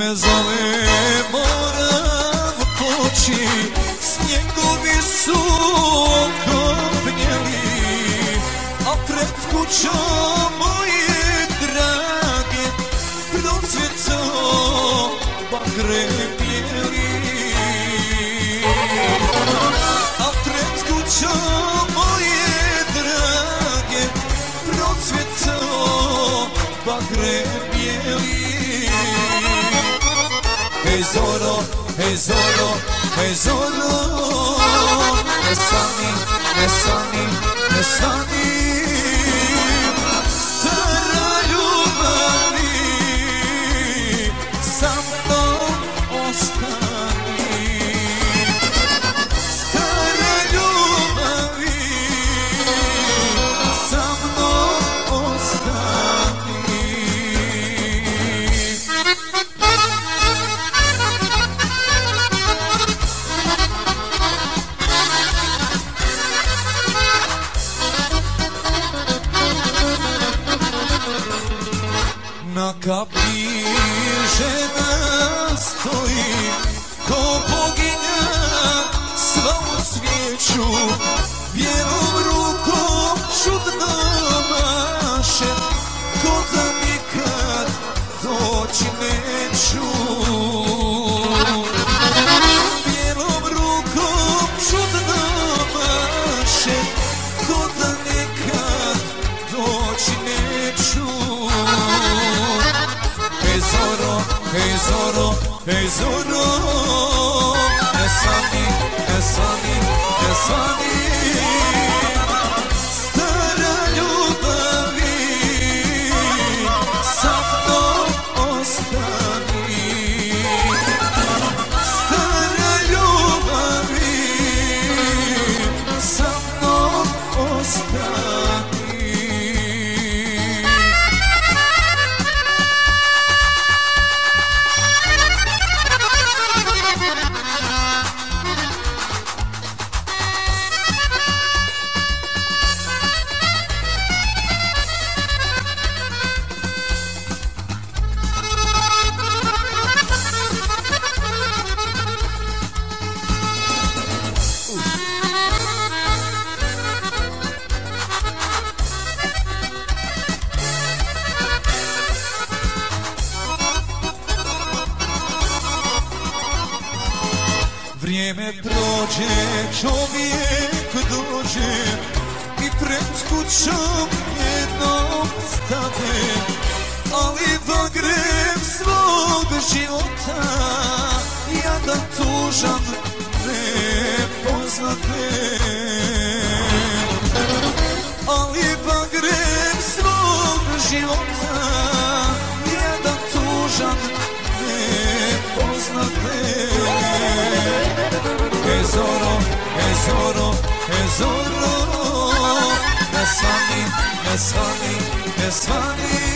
me zove, moram poći, snjegovi su okopnjeli, a pred kućom moje drage procvjetao bagre bijeli. A pred kućom moje drage procvjetao bagre bijeli. Hej Zoro, hej Zoro, hej Zoro, ne svani, ne svani, ne svani, stara ljubavi, sa mnom ostani. Stara ljubavi, sa mnom ostani. Na kapi žena stoji ko boginja sva u svijeću, bijelom rukom čudno maše, ko da nikad doći neću. Bijelom rukom čudno maše, ko da nikad doći neću. Hej Zoro, hej Zoro, hej Zoro, ne svani, ne svani, ne svani, stara ljubavi, sa mnom ostani. Stara ljubavi, sa mnom ostani. Vrijeme prođe, čovjek dođe i pred kućom jednom stane, ali bagrem svog života jadan tužan ne poznate. Ali bagrem svog života jadan tužan ne poznate. Hej Zoro, hej Zoro, hej Zoro, ne svani, ne svani, ne svani.